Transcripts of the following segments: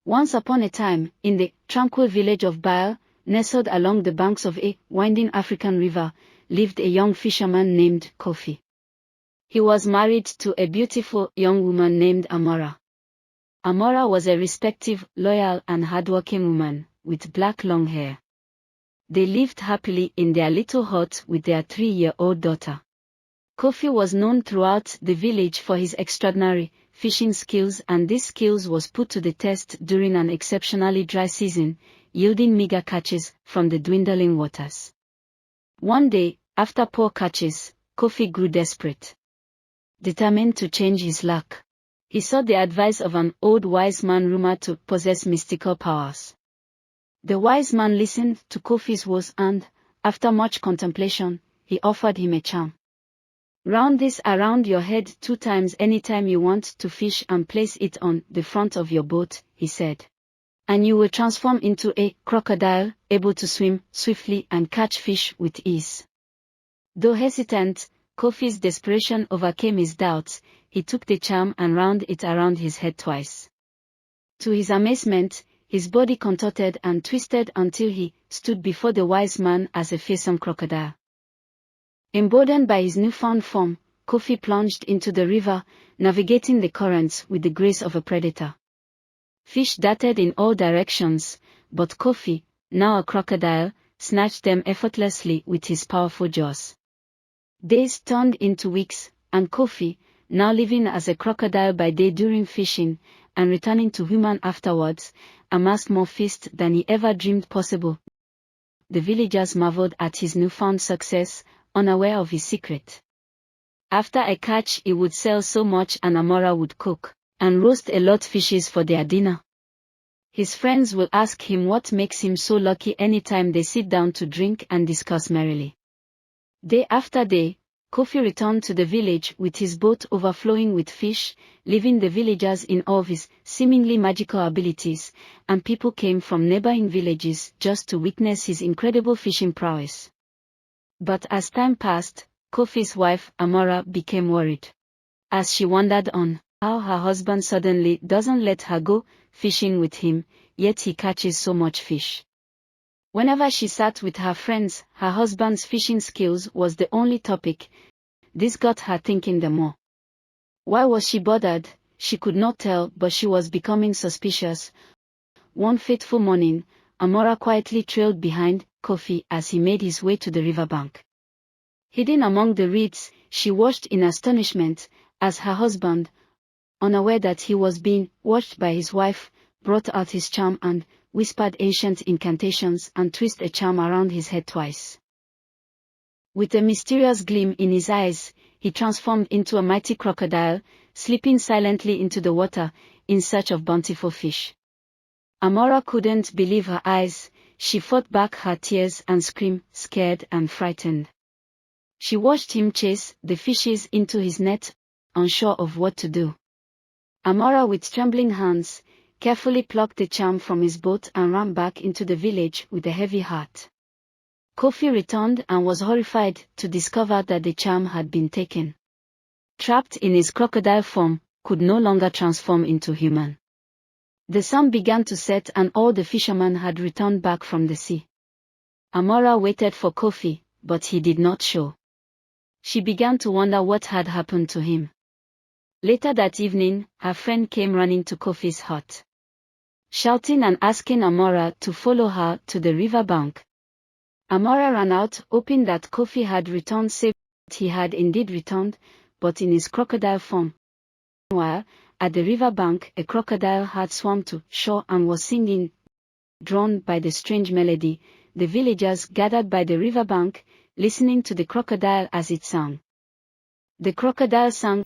Once upon a time, in the tranquil village of Baal, nestled along the banks of a winding African river, lived a young fisherman named Kofi. He was married to a beautiful young woman named Amora. Amora was a respected, loyal and hardworking woman, with black long hair. They lived happily in their little hut with their 3-year-old daughter. Kofi was known throughout the village for his extraordinary fishing skills, and these skills was put to the test during an exceptionally dry season, yielding meager catches from the dwindling waters. One day, after poor catches, Kofi grew desperate. Determined to change his luck, he sought the advice of an old wise man rumored to possess mystical powers. The wise man listened to Kofi's woes and, after much contemplation, he offered him a charm. Round this around your head 2 times anytime you want to fish and place it on the front of your boat, he said. And you will transform into a crocodile, able to swim swiftly and catch fish with ease. Though hesitant, Kofi's desperation overcame his doubts. He took the charm and wound it around his head twice. To his amazement, his body contorted and twisted until he stood before the wise man as a fearsome crocodile. Emboldened by his newfound form, Kofi plunged into the river, navigating the currents with the grace of a predator. Fish darted in all directions, but Kofi, now a crocodile, snatched them effortlessly with his powerful jaws. Days turned into weeks, and Kofi, now living as a crocodile by day during fishing, and returning to human afterwards, amassed more fish than he ever dreamed possible. The villagers marveled at his newfound success, unaware of his secret. After a catch he would sell so much, and Amora would cook and roast a lot fishes for their dinner. His friends will ask him what makes him so lucky anytime they sit down to drink and discuss merrily. Day after day, Kofi returned to the village with his boat overflowing with fish, leaving the villagers in awe of his seemingly magical abilities, and people came from neighboring villages just to witness his incredible fishing prowess. But as time passed, Kofi's wife, Amora, became worried. As she wondered on how her husband suddenly doesn't let her go fishing with him, yet he catches so much fish. Whenever she sat with her friends, her husband's fishing skills was the only topic. This got her thinking the more. Why was she bothered? She could not tell, but she was becoming suspicious. One fateful morning, Amora quietly trailed behind Kofi as he made his way to the riverbank. Hidden among the reeds, she watched in astonishment as her husband, unaware that he was being watched by his wife, brought out his charm and whispered ancient incantations and twisted a charm around his head twice. With a mysterious gleam in his eyes, he transformed into a mighty crocodile, slipping silently into the water in search of bountiful fish. Amora couldn't believe her eyes. She fought back her tears and screamed, scared and frightened. She watched him chase the fishes into his net, unsure of what to do. Amora, with trembling hands, carefully plucked the charm from his boat and ran back into the village with a heavy heart. Kofi returned and was horrified to discover that the charm had been taken. Trapped in his crocodile form, could no longer transform into human. The sun began to set and all the fishermen had returned back from the sea. Amora waited for Kofi, but he did not show. She began to wonder what had happened to him. Later that evening, her friend came running to Kofi's hut, shouting and asking Amora to follow her to the riverbank. Amora ran out, hoping that Kofi had returned safe. He had indeed returned, but in his crocodile form. Meanwhile, at the riverbank, a crocodile had swum to shore and was singing. Drawn by the strange melody, the villagers gathered by the riverbank, listening to the crocodile as it sang. The crocodile sang,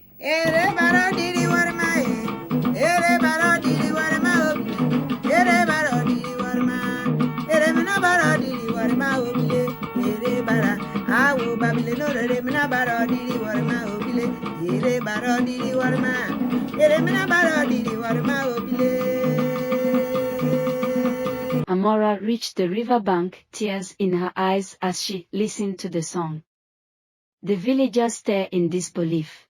Amora reached the riverbank, tears in her eyes as she listened to the song. The villagers stared in disbelief.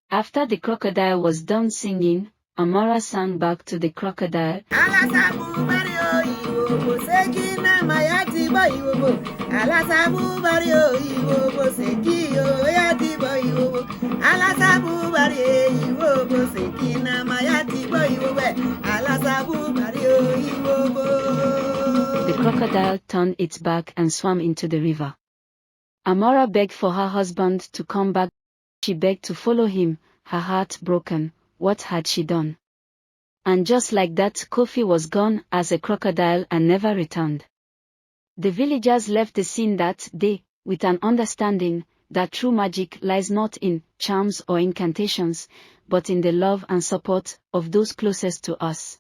After the crocodile was done singing, Amora sang back to the crocodile. Alasabu Mario Iwo Seki na Mayati Boy Iwo. Alasabu Mario Iwo Seki Oyati Boy Iwo. Alasabu Mario Iwo Seki na Mayati Boy Iwo. Alasabu Mario Iwo. The crocodile turned its back and swam into the river. Amora begged for her husband to come back. She begged to follow him, her heart broken. What had she done? And just like that, Kofi was gone as a crocodile and never returned. The villagers left the scene that day, with an understanding that true magic lies not in charms or incantations, but in the love and support of those closest to us.